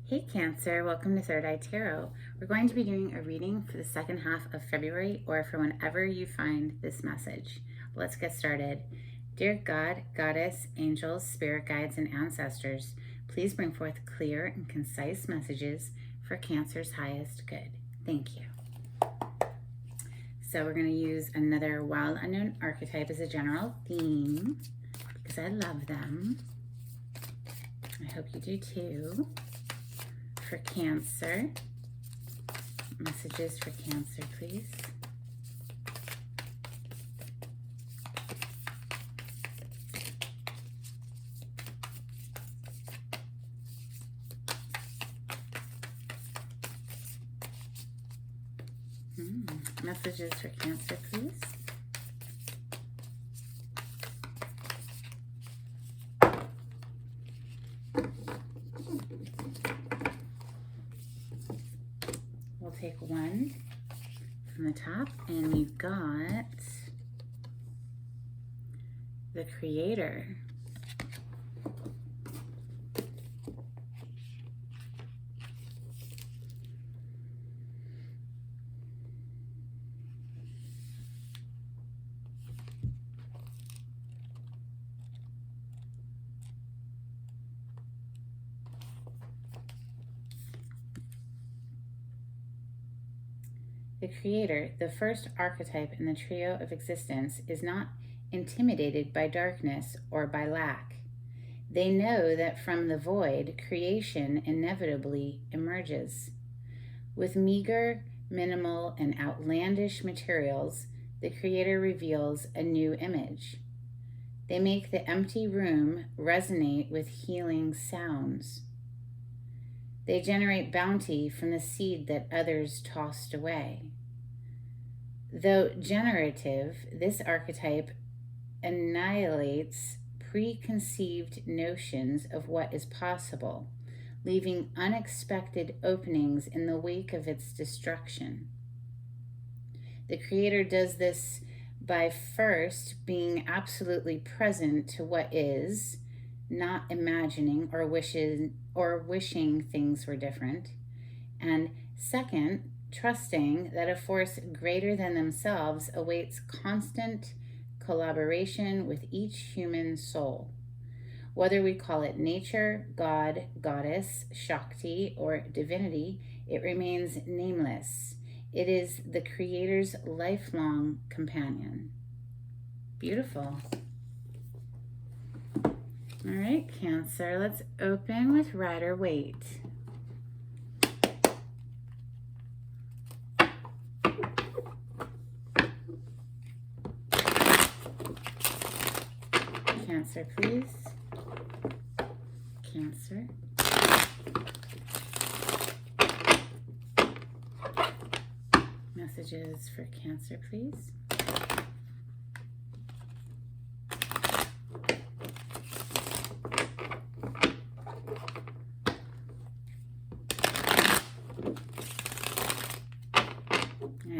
Hey Cancer, welcome to Third Eye Tarot. We're going to be doing a reading for the second half of February or for whenever you find this message. Let's get started. Dear God, Goddess, angels, spirit guides, and ancestors, please bring forth clear and concise messages for Cancer's highest good. Thank you. So we're going to use another wild unknown archetype as a general theme because I love them. I hope you do too. For Cancer, messages for Cancer, please. Messages for Cancer, please. We'll take one from the top, and we've got the Creator. The Creator, the first archetype in the trio of existence, is not intimidated by darkness or by lack. They know that from the void, creation inevitably emerges. With meager, minimal, and outlandish materials, the Creator reveals a new image. They make the empty room resonate with healing sounds. They generate bounty from the seed that others tossed away. Though generative, this archetype annihilates preconceived notions of what is possible, leaving unexpected openings in the wake of its destruction. The Creator does this by first being absolutely present to what is, not imagining or wishing things were different, and second, trusting that a force greater than themselves awaits constant collaboration with each human soul. Whether we call it nature, God, Goddess, Shakti, or divinity, it remains nameless. It is the Creator's lifelong companion. Beautiful. All right, Cancer, let's open with Rider-Waite. Cancer, please. Cancer. Messages for Cancer, please.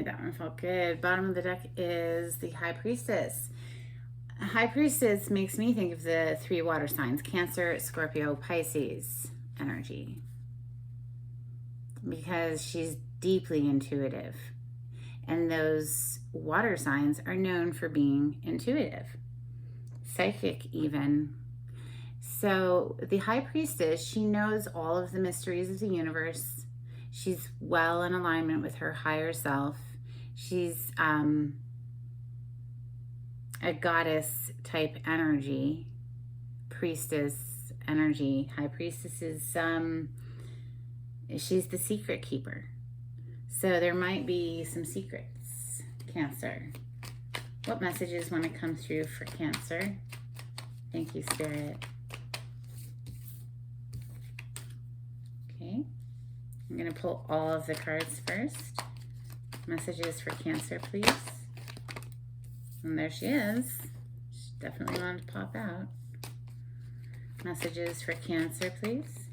That one felt good. Bottom of the deck is the High Priestess. High Priestess makes me think of the three water signs, Cancer, Scorpio, Pisces energy, because she's deeply intuitive. And those water signs are known for being intuitive, psychic even. So the High Priestess, she knows all of the mysteries of the universe. She's well in alignment with her higher self. She's a goddess type energy, priestess energy. High Priestess is she's the secret keeper. So there might be some secrets, Cancer. What messages want to come through for Cancer? Thank you, Spirit. Okay. I'm going to pull all of the cards first. Messages for Cancer, please. And there she is. She definitely wanted to pop out. Messages for Cancer, please.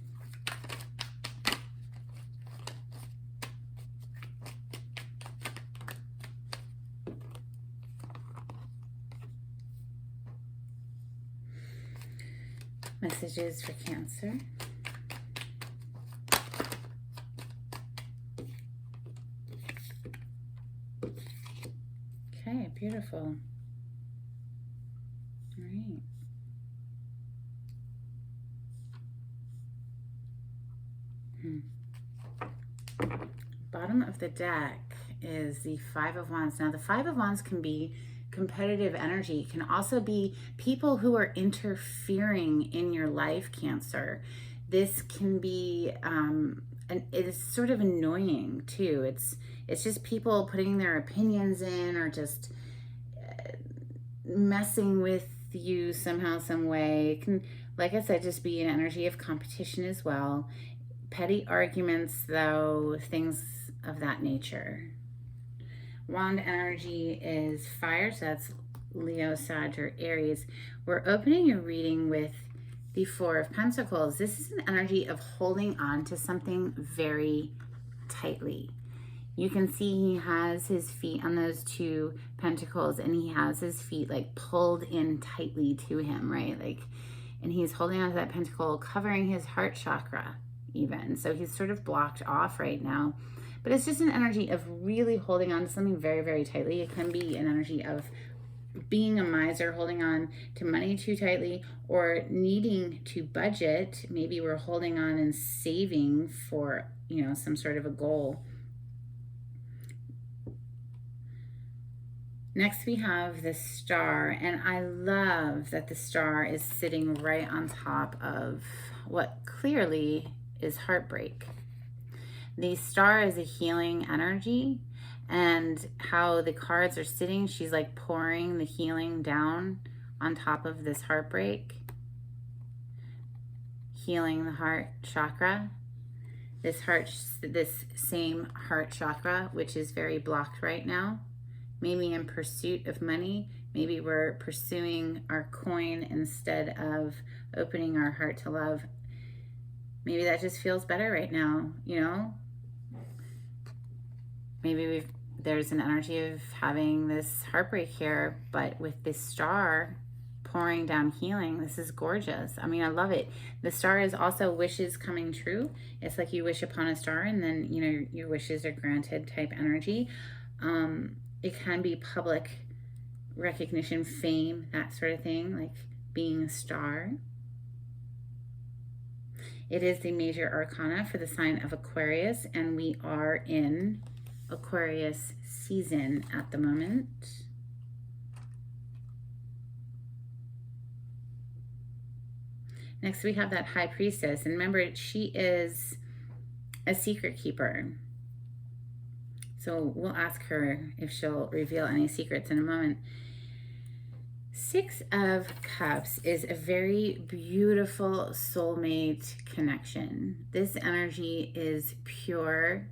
Messages for Cancer. Okay, beautiful. All right. Bottom of the deck is the Five of Wands. Now, the Five of Wands can be competitive energy. It can also be people who are interfering in your life, Cancer. This can be, and it's sort of annoying too. It's just people putting their opinions in, or just messing with you somehow, some way. It can, like I said, just be an energy of competition as well. Petty arguments, though, things of that nature. Wand energy is fire, so that's Leo, Sag, or Aries. We're opening a reading with the Four of Pentacles. This is an energy of holding on to something very tightly. You can see he has his feet on those two pentacles, and he has his feet like pulled in tightly to him, right? Like, and he's holding on to that pentacle, covering his heart chakra even. So he's sort of blocked off right now. But it's just an energy of really holding on to something very, very tightly. It can be an energy of being a miser, holding on to money too tightly, or needing to budget. Maybe we're holding on and saving for, you know, some sort of a goal. Next, we have the Star, and I love that the Star is sitting right on top of what clearly is heartbreak. The Star is a healing energy, and how the cards are sitting, she's like pouring the healing down on top of this heartbreak, healing the heart chakra. This same heart chakra, which is very blocked right now. Maybe in pursuit of money. Maybe we're pursuing our coin instead of opening our heart to love. Maybe that just feels better right now, you know? Maybe there's an energy of having this heartbreak here, but with this Star pouring down healing, this is gorgeous. I mean, I love it. The Star is also wishes coming true. It's like you wish upon a star, and then, you know, your wishes are granted type energy. It can be public recognition, fame, that sort of thing, like being a star. It is the major arcana for the sign of Aquarius, and we are in Aquarius season at the moment. Next, we have that High Priestess, and remember, she is a secret keeper. So we'll ask her if she'll reveal any secrets in a moment. Six of Cups is a very beautiful soulmate connection. This energy is pure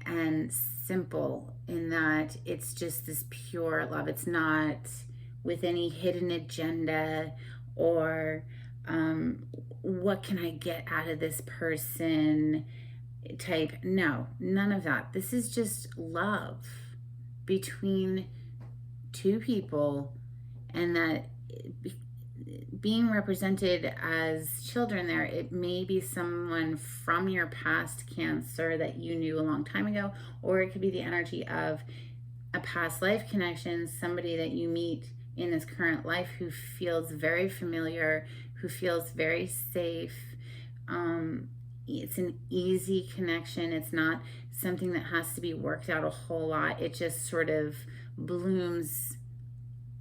and simple in that it's just this pure love. It's not with any hidden agenda or what can I get out of this person type. No, none of that. This is just love between two people, and that being represented as children there, it may be someone from your past, Cancer, that you knew a long time ago, or it could be the energy of a past life connection, somebody that you meet in this current life who feels very familiar, who feels very safe. It's an easy connection. It's not something that has to be worked out a whole lot. It just sort of blooms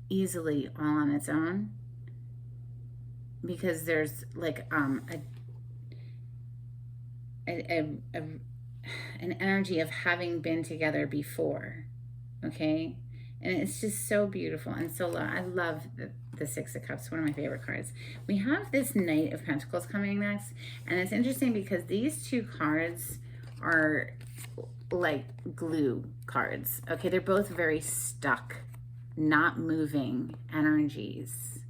easily all on its own, because there's like an energy of having been together before, okay? And it's just so beautiful and so I love the Six of Cups, one of my favorite cards. We have this Knight of Pentacles coming next, and it's interesting because these two cards are like glue cards, okay? They're both very stuck, not moving energies,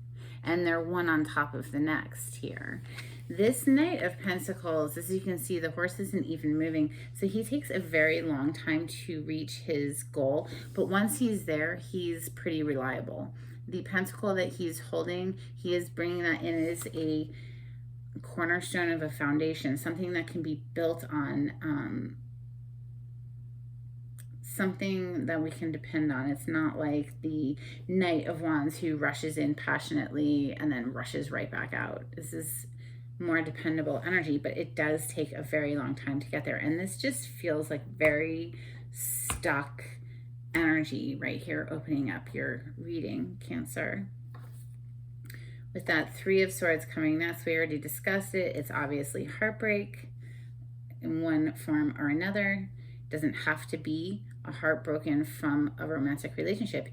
and they're one on top of the next here. This Knight of Pentacles, as you can see, the horse isn't even moving, so he takes a very long time to reach his goal, but once he's there, he's pretty reliable. The pentacle that he's holding, he is bringing that in as a cornerstone of a foundation, something that can be built on something that we can depend on. It's not like the Knight of Wands who rushes in passionately and then rushes right back out. This is more dependable energy, but it does take a very long time to get there. And this just feels like very stuck energy right here, opening up your reading, Cancer. With that Three of Swords coming next, we already discussed it. It's obviously heartbreak in one form or another. It doesn't have to be a heart broken from a romantic relationship.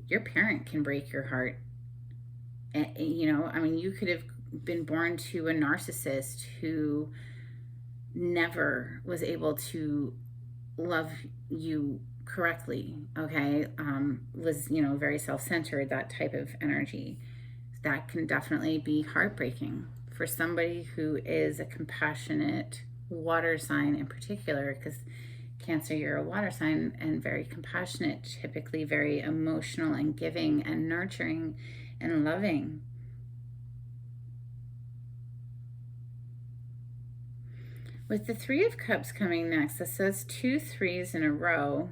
Your parent can break your heart. And, you know, I mean, you could have been born to a narcissist who never was able to love you correctly, okay? Was, you know, very self-centered, that type of energy. That can definitely be heartbreaking for somebody who is a compassionate water sign in particular, because Cancer, you're a water sign and very compassionate, typically very emotional and giving and nurturing and loving. With the Three of Cups coming next, so it's 2 3s in a row.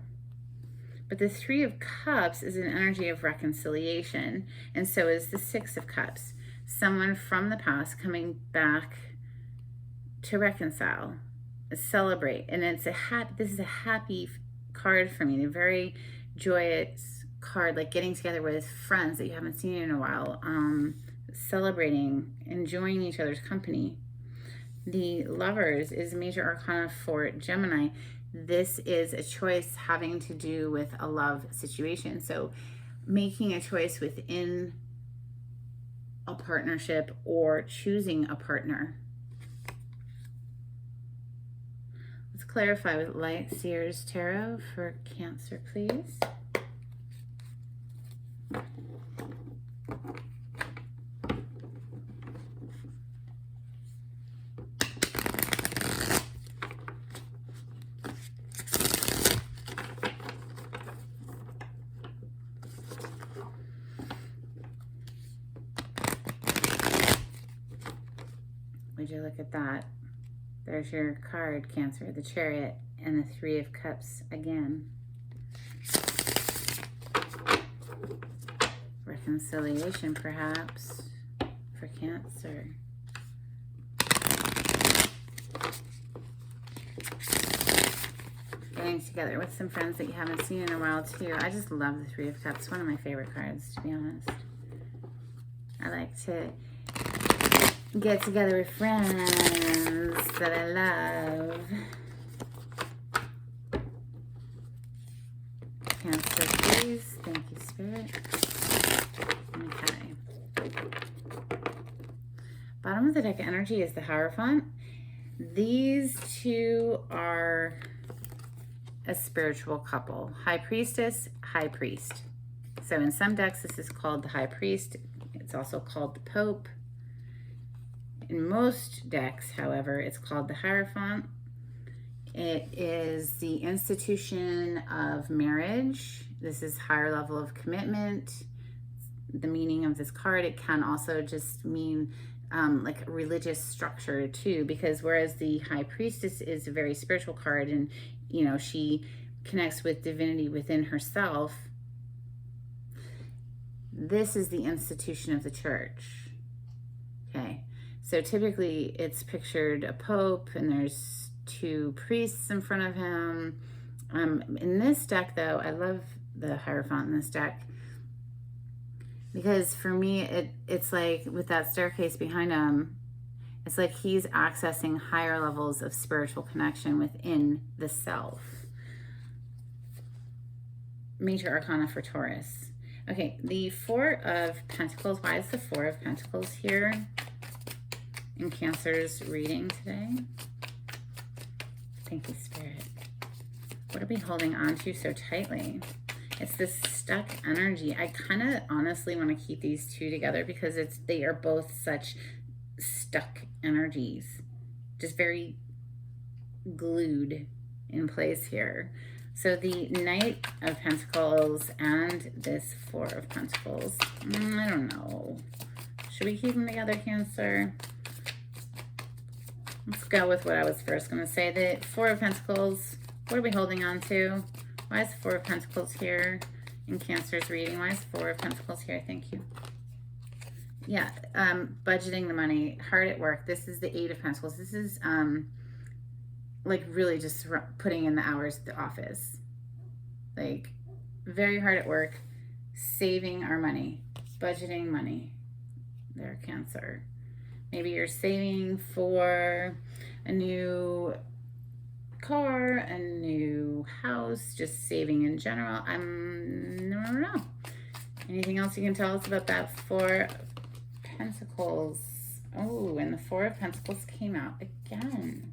But the Three of Cups is an energy of reconciliation, and so is the Six of Cups. Someone from the past coming back to reconcile, celebrate, and it's this is a happy card for me, a very joyous card, like getting together with friends that you haven't seen in a while, celebrating, enjoying each other's company. The Lovers is major arcana for Gemini. This is a choice having to do with a love situation. So making a choice within a partnership or choosing a partner. Let's clarify with Light Seers Tarot for Cancer, please. Would you look at that? There's your card, Cancer, the Chariot, and the Three of Cups again. Reconciliation, perhaps, for Cancer. Getting together with some friends that you haven't seen in a while, too. I just love the Three of Cups. One of my favorite cards, to be honest. I like to get together with friends that I love. Cancer, please. Thank you, Spirit. Okay. Bottom of the deck energy is the Hierophant. These two are a spiritual couple. High Priestess, High Priest. So in some decks, this is called the High Priest. It's also called the Pope. In most decks, however, it's called the Hierophant. It is the institution of marriage. This is higher level of commitment. The meaning of this card, it can also just mean like a religious structure too, because whereas the High Priestess is a very spiritual card and, you know, she connects with divinity within herself, this is the institution of the church. Okay. So typically it's pictured a pope and there's 2 priests in front of him. In this deck, though, I love the Hierophant in this deck because for me, it's like with that staircase behind him, it's like he's accessing higher levels of spiritual connection within the self. Major arcana for Taurus. Okay, the Four of Pentacles. Why is the Four of Pentacles here in Cancer's reading today? Thank you, Spirit. What are we holding on to so tightly? It's this stuck energy. I kind of honestly want to keep these two together because they are both such stuck energies. Just very glued in place here. So the Knight of Pentacles and this Four of Pentacles. I don't know. Should we keep them together, Cancer? Let's go with what I was first going to say. The Four of Pentacles, what are we holding on to? Why is the Four of Pentacles here in Cancer's reading? Why is the Four of Pentacles here? Thank you. Yeah, budgeting the money, hard at work. This is the Eight of Pentacles. This is like really just putting in the hours at the office. Like very hard at work, saving our money, budgeting money. There, Cancer. Maybe you're saving for a new car, a new house, just saving in general. I don't know. Anything else you can tell us about that Four of Pentacles? Oh, and the Four of Pentacles came out again.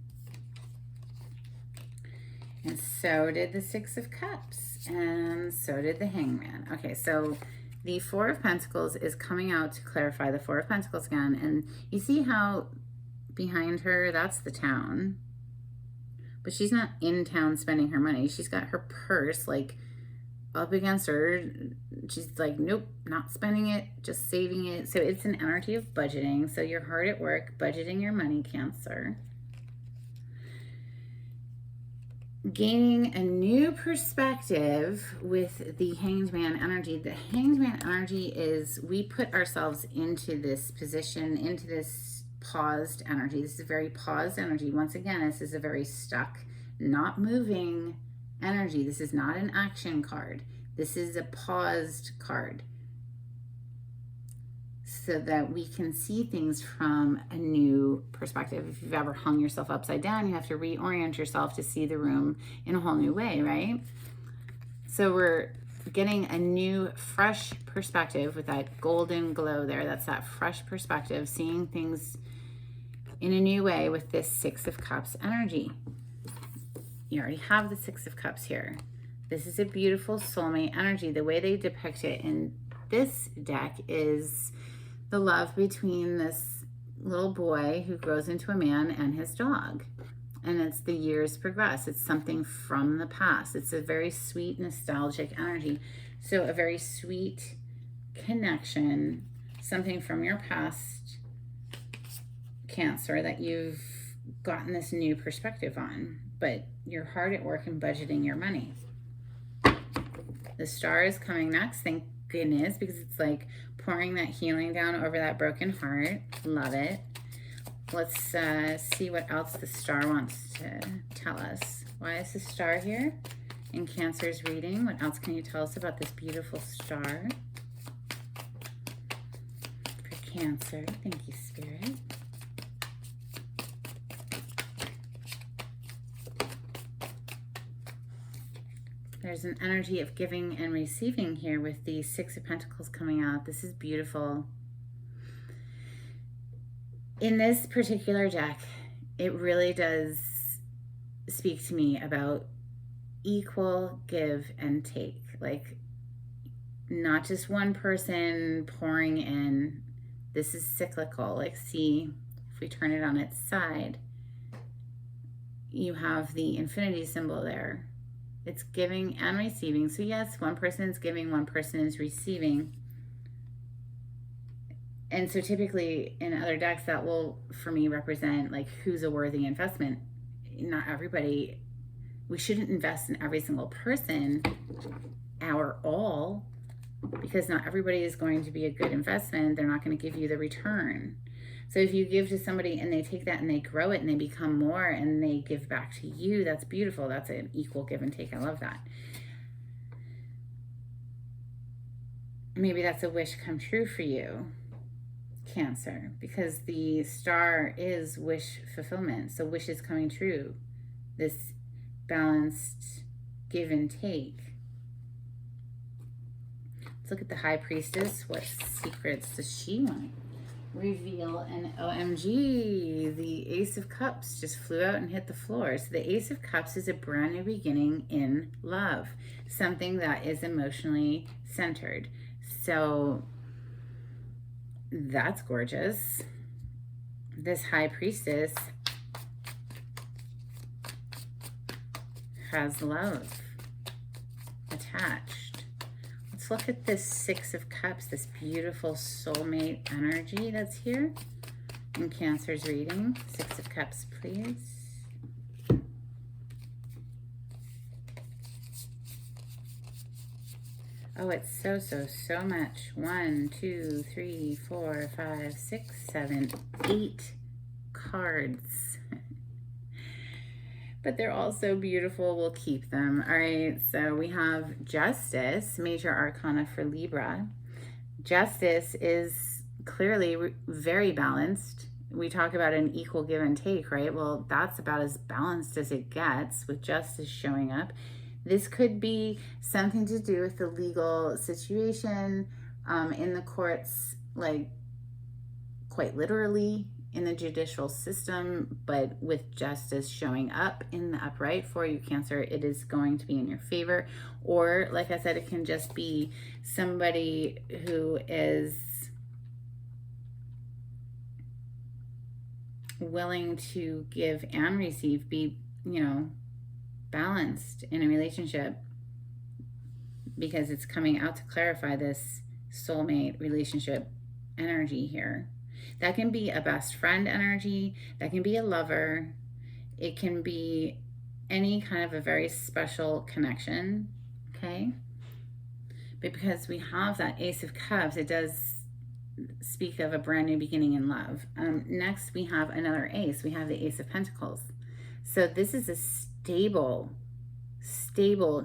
And so did the Six of Cups. And so did the Hangman. Okay, so the Four of Pentacles is coming out to clarify the Four of Pentacles again. And you see how behind her, that's the town. But she's not in town spending her money. She's got her purse like up against her. She's like, nope, not spending it, just saving it. So it's an energy of budgeting. So you're hard at work, budgeting your money, Cancer. Gaining a new perspective with the Hanged Man energy. The Hanged Man energy is we put ourselves into this position, into this paused energy. This is a very paused energy. Once again, this is a very stuck, not moving energy. This is not an action card. This is a paused card, so that we can see things from a new perspective. If you've ever hung yourself upside down, you have to reorient yourself to see the room in a whole new way, right? So we're getting a new, fresh perspective with that golden glow there. That's that fresh perspective, seeing things in a new way with this Six of Cups energy. You already have the Six of Cups here. This is a beautiful soulmate energy. The way they depict it in this deck is the love between this little boy who grows into a man and his dog. And it's the years progress. It's something from the past. It's a very sweet, nostalgic energy. So a very sweet connection, something from your past, Cancer, that you've gotten this new perspective on. But you're hard at work and budgeting your money. The Star is coming next. Thank goodness, because it's like pouring that healing down over that broken heart. Love it. Let's see what else the Star wants to tell us. Why is the Star here in Cancer's reading? What else can you tell us about this beautiful star for Cancer? Thank you, Spirit. There's an energy of giving and receiving here with the Six of Pentacles coming out. This is beautiful. In this particular deck, it really does speak to me about equal give and take. Like, not just one person pouring in. This is cyclical. Like, see, if we turn it on its side, you have the infinity symbol there. It's giving and receiving. So yes, one person is giving, one person is receiving. And so typically in other decks that will, for me, represent like who's a worthy investment. Not everybody, we shouldn't invest in every single person our all, because not everybody is going to be a good investment. They're not going to give you the return. So if you give to somebody and they take that and they grow it and they become more and they give back to you, that's beautiful. That's an equal give and take. I love that. Maybe that's a wish come true for you, Cancer, because the Star is wish fulfillment. So wishes coming true. This balanced give and take. Let's look at the High Priestess. What secrets does she want? Reveal. And OMG, the Ace of Cups just flew out and hit the floor. So the Ace of Cups is a brand new beginning in love, something that is emotionally centered. So that's gorgeous. This High Priestess has love attached. Let's look at this Six of Cups, this beautiful soulmate energy that's here in Cancer's reading. Six of Cups, please. Oh, it's so, so, so much. 1, 2, 3, 4, 5, 6, 7, 8 cards. But they're all so beautiful. We'll keep them. All right. So we have Justice, major arcana for Libra. Justice is clearly very balanced. We talk about an equal give and take, right? Well, that's about as balanced as it gets with Justice showing up. This could be something to do with the legal situation in the courts, like quite literally in the judicial system, but with justice showing up in the upright for you, Cancer, it is going to be in your favor. Or, like I said, it can just be somebody who is willing to give and receive, be, you know, balanced in a relationship, because it's coming out to clarify this soulmate relationship energy here. That can be a best friend energy. That can be a lover. It can be any kind of a very special connection, okay? But because we have that Ace of Cups, it does speak of a brand new beginning in love. Next, we have another ace. We have the Ace of Pentacles. So this is a stable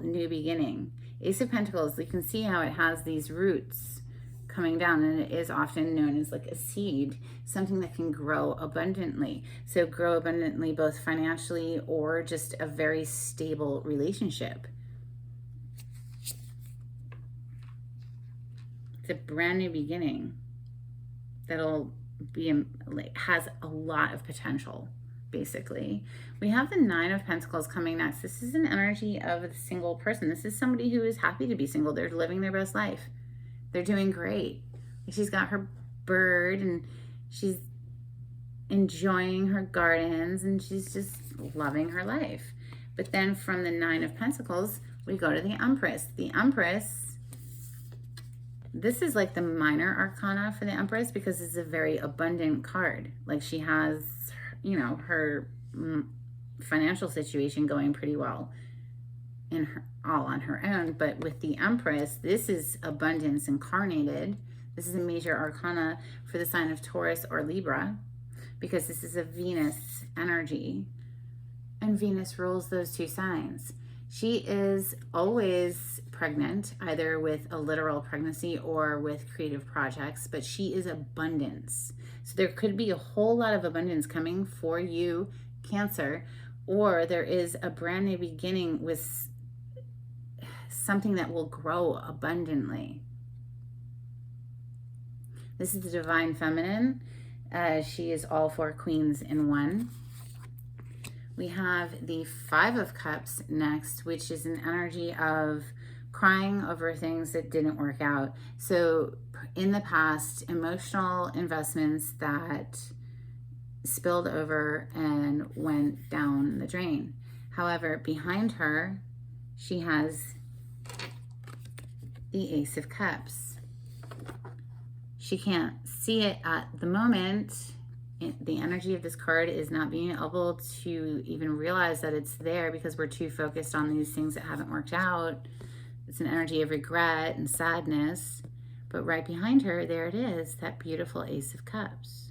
new beginning. Ace of Pentacles, you can see how it has these roots coming down, and it is often known as like a seed, something that can grow abundantly. So grow abundantly both financially or just a very stable relationship. It's a brand new beginning that'll be, has a lot of potential, basically. We have the Nine of Pentacles coming next. This is an energy of a single person. This is somebody who is happy to be single. They're living their best life. They're doing great. She's got her bird and she's enjoying her gardens and she's just loving her life. But then from the Nine of Pentacles, we go to the Empress. The Empress, this is like the minor arcana for the Empress because it's a very abundant card. Like she has, you know, her financial situation going pretty well in her, all on her own. But with the Empress, this is abundance incarnated. This is a major arcana for the sign of Taurus or Libra, because this is a Venus energy, and Venus rules those two signs. She is always pregnant, either with a literal pregnancy or with creative projects, but she is abundance. So there could be a whole lot of abundance coming for you, Cancer, or there is a brand new beginning with something that will grow abundantly. This is the Divine Feminine. She is all four queens in one. We have the Five of Cups next, which is an energy of crying over things that didn't work out. So in the past, emotional investments that spilled over and went down the drain. However, behind her, she has the Ace of Cups. She can't see it at the moment. The energy of this card is not being able to even realize that it's there because we're too focused on these things that haven't worked out. It's an energy of regret and sadness. But right behind her, there it is, that beautiful Ace of Cups.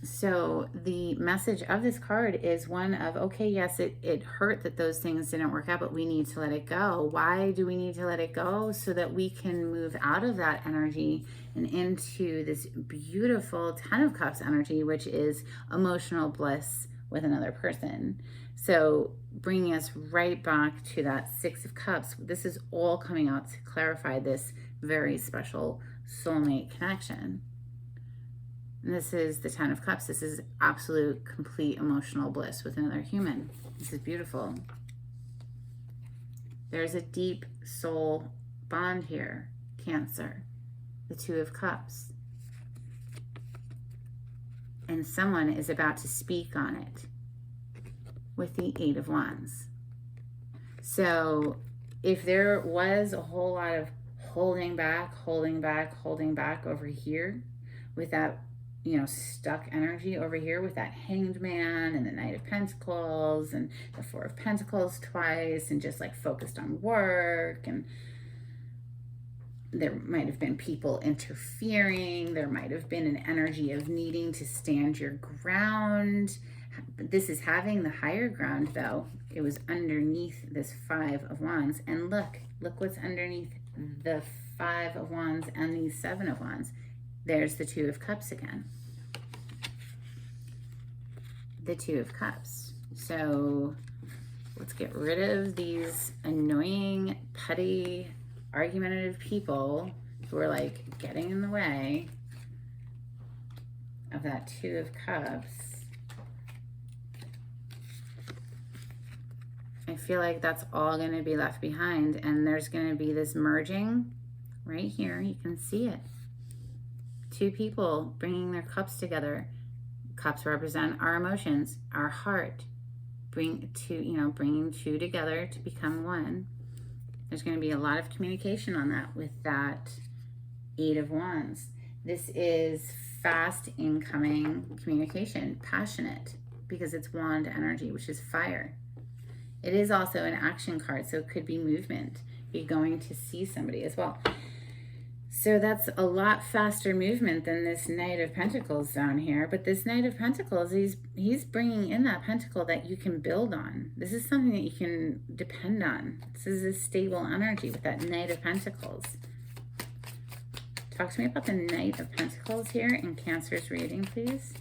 So the message of this card is one of, okay, yes, it hurt that those things didn't work out, but we need to let it go. Why do we need to let it go? So that we can move out of that energy and into this beautiful Ten of Cups energy, which is emotional bliss with another person. So bringing us right back to that Six of Cups. This is all coming out to clarify this very special soulmate connection. And this is the Ten of Cups. This is absolute, complete emotional bliss with another human. This is beautiful. There's a deep soul bond here, Cancer. The Two of Cups. And someone is about to speak on it with the Eight of Wands. So if there was a whole lot of holding back over here with that stuck energy over here with that Hanged Man and the Knight of Pentacles and the Four of Pentacles twice, and just like focused on work. And there might have been people interfering. There might have been an energy of needing to stand your ground. This is having the higher ground, though. It was underneath this Five of Wands. And look what's underneath the Five of Wands and the Seven of Wands. There's the Two of Cups again. The Two of Cups. So let's get rid of these annoying, petty, argumentative people who are like getting in the way of that Two of Cups. I feel like that's all going to be left behind, and there's going to be this merging right here. You can see it. Two people bringing their cups together. Cups represent our emotions, our heart. Bringing two together to become one. There's going to be a lot of communication on that with that Eight of Wands. This is fast incoming communication, passionate, because it's wand energy, which is fire. It is also an action card, so it could be movement. Be going to see somebody as well. So that's a lot faster movement than this Knight of Pentacles down here. But this Knight of Pentacles, he's bringing in that pentacle that you can build on. This is something that you can depend on. This is a stable energy with that Knight of Pentacles. Talk to me about the Knight of Pentacles here in Cancer's reading, please.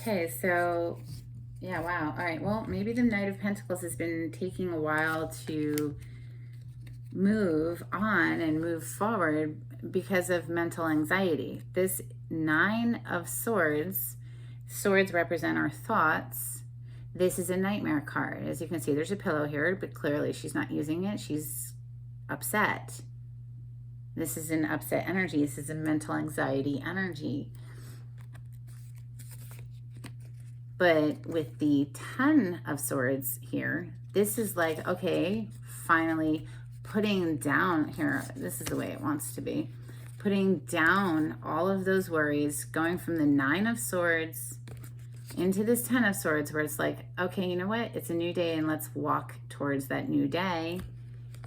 Okay, so yeah, wow. All right, well, maybe the Knight of Pentacles has been taking a while to move on and move forward because of mental anxiety. This Nine of Swords, swords represent our thoughts. This is a nightmare card. As you can see, there's a pillow here, but clearly she's not using it. She's upset. This is an upset energy. This is a mental anxiety energy. But with the Ten of Swords here, this is like, okay, finally putting down here. This is the way it wants to be. Putting down all of those worries, going from the Nine of Swords into this Ten of Swords, where it's like, okay, you know what? It's a new day, and let's walk towards that new day,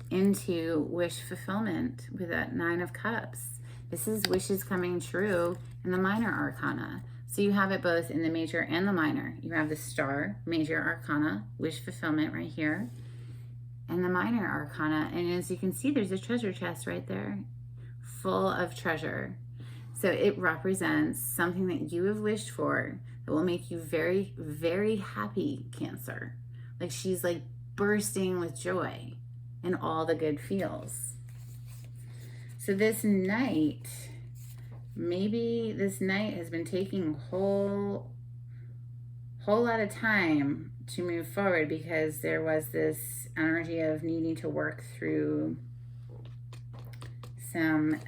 into wish fulfillment with that Nine of Cups. This is wishes coming true in the minor arcana. So you have it both in the major and the minor. You have the Star, major arcana, wish fulfillment right here, and the minor arcana. And as you can see, there's a treasure chest right there, full of treasure. So it represents something that you have wished for that will make you very, very happy, Cancer. Like she's like bursting with joy and all the good feels. So this Knight, maybe this Knight has been taking a whole lot of time to move forward because there was this energy of needing to work through some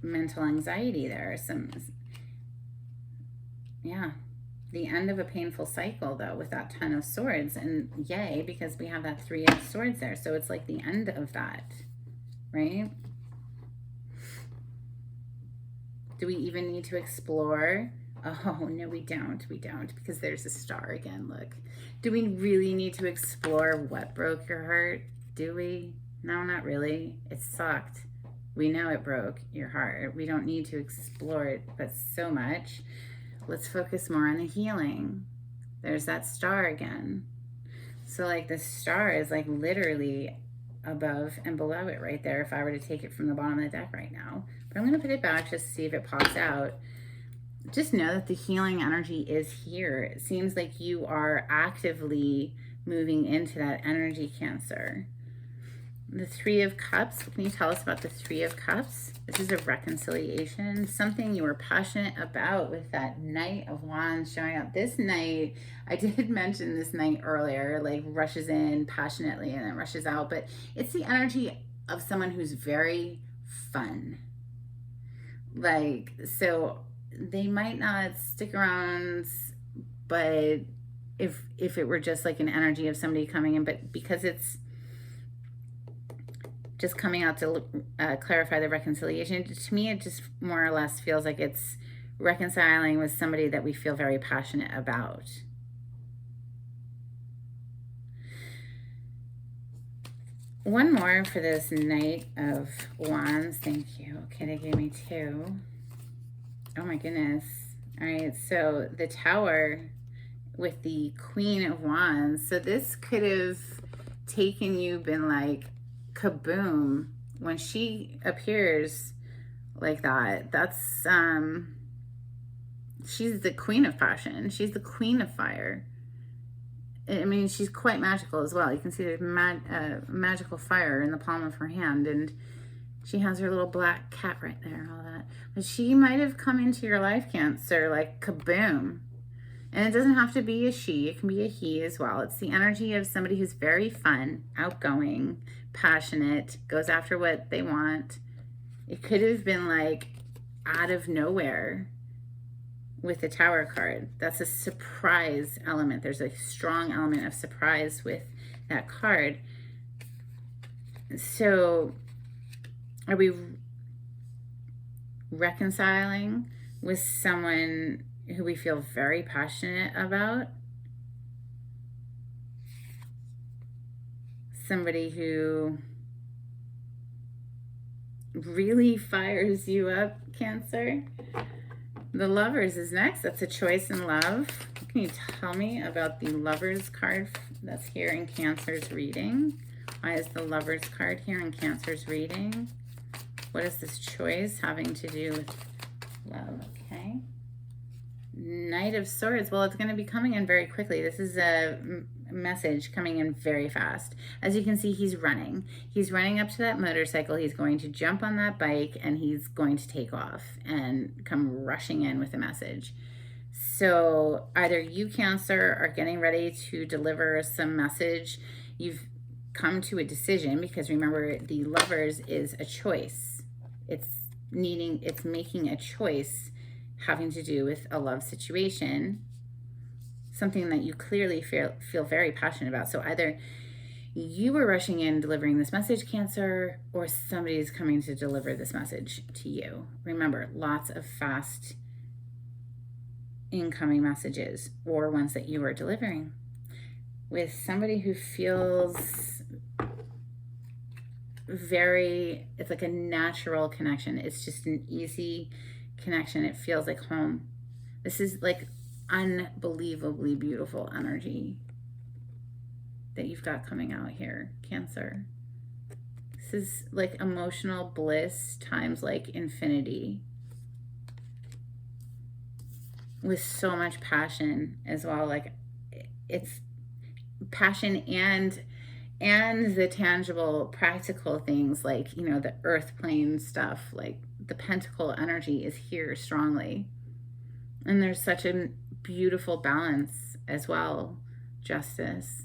mental anxiety there. The end of a painful cycle, though, with that Ten of Swords. And yay, because we have that Three of Swords there. So it's like the end of that, right? Do we even need to explore? Oh, no, we don't. We don't, because there's a star again, look. Do we really need to explore what broke your heart? Do we? No, not really. It sucked. We know it broke your heart. We don't need to explore it, but so much. Let's focus more on the healing. There's that star again. So like the star is like literally above and below it right there if I were to take it from the bottom of the deck right now. But I'm going to put it back just to see if it pops out. Just know that the healing energy is here. It seems like you are actively moving into that energy, Cancer. The Three of Cups. What can you tell us about the Three of Cups? This is a reconciliation, something you were passionate about with that Knight of Wands showing up. This Knight, I did mention this Knight earlier, like rushes in passionately and then rushes out, but it's the energy of someone who's very fun. Like, so they might not stick around, but if it were just like an energy of somebody coming in, but because it's just coming out to clarify the reconciliation. To me, it just more or less feels like it's reconciling with somebody that we feel very passionate about. One more for this Knight of Wands. Thank you. Okay, they gave me 2. Oh my goodness. All right, so the Tower with the Queen of Wands. So this could have taken you, been like, kaboom. When she appears like that, that's, she's the queen of passion. She's the queen of fire. I mean, she's quite magical as well. You can see there's magical fire in the palm of her hand, and she has her little black cat right there, all that. But she might have come into your life, Cancer, like kaboom. And it doesn't have to be a she, it can be a he as well. It's the energy of somebody who's very fun, outgoing, passionate, goes after what they want. It could have been like out of nowhere with the Tower card. That's a surprise element. There's a strong element of surprise with that card. So are we reconciling with someone who we feel very passionate about? Somebody who really fires you up, Cancer? The Lovers is next. That's a choice in love. What can you tell me about the Lovers card that's here in Cancer's reading? Why is the Lovers card here in Cancer's reading? What is this choice having to do with love? Okay. Knight of Swords. Well, it's going to be coming in very quickly. This is a message coming in very fast. As you can see, he's running. He's running up to that motorcycle. He's going to jump on that bike, and he's going to take off and come rushing in with a message. So either you, Cancer, are getting ready to deliver some message. You've come to a decision, because remember, the Lovers is a choice. It's making a choice having to do with a love situation, something that you clearly feel very passionate about. So either you were rushing in delivering this message, Cancer, or somebody's coming to deliver this message to you. Remember, lots of fast incoming messages, or ones that you are delivering, with somebody who feels very, it's like a natural connection. It's just an easy connection. It feels like home. This is like unbelievably beautiful energy that you've got coming out here, Cancer. This is like emotional bliss times like infinity, with so much passion as well. Like, it's passion and the tangible, practical things, like, you know, the earth plane stuff. Like, the pentacle energy is here strongly, and there's such a beautiful balance as well, justice.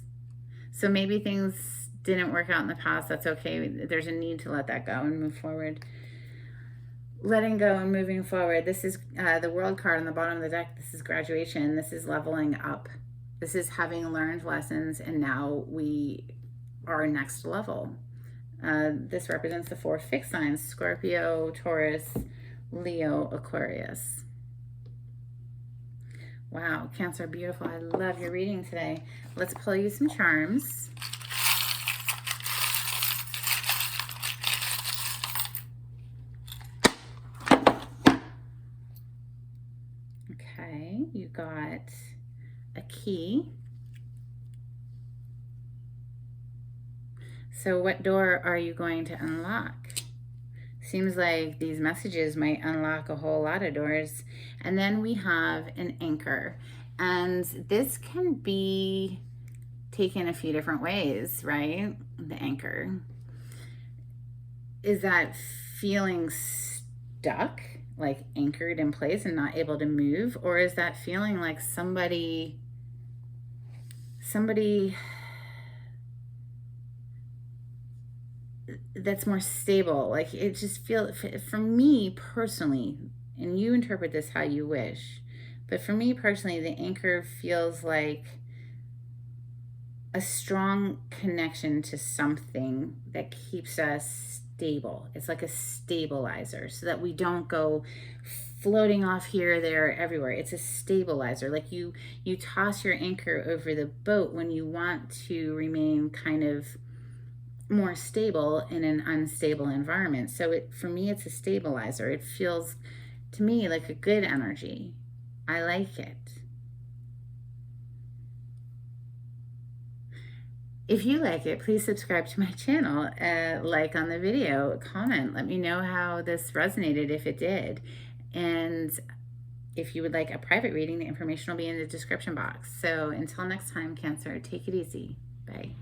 So maybe things didn't work out in the past. That's okay. There's a need to let that go and move forward. Letting go and moving forward. This is the World card on the bottom of the deck. This is graduation. This is leveling up. This is having learned lessons, and now we are next level. This represents the 4 fixed signs: Scorpio, Taurus, Leo, Aquarius. Wow, Cancer, beautiful. I love your reading today. Let's pull you some charms. Okay, you got a key. So what door are you going to unlock? Seems like these messages might unlock a whole lot of doors. And then we have an anchor. And this can be taken a few different ways, right? The anchor. Is that feeling stuck, like anchored in place and not able to move? Or is that feeling like somebody that's more stable? Like, it just feels, for me personally, and you interpret this how you wish, but for me personally, the anchor feels like a strong connection to something that keeps us stable. It's like a stabilizer so that we don't go floating off here, there, everywhere. It's a stabilizer. Like you toss your anchor over the boat when you want to remain kind of more stable in an unstable environment. So for me, it's a stabilizer. It feels to me like a good energy. I like it. If you like it, please subscribe to my channel, like on the video, comment, let me know how this resonated if it did. And if you would like a private reading, the information will be in the description box. So until next time, Cancer, take it easy. Bye.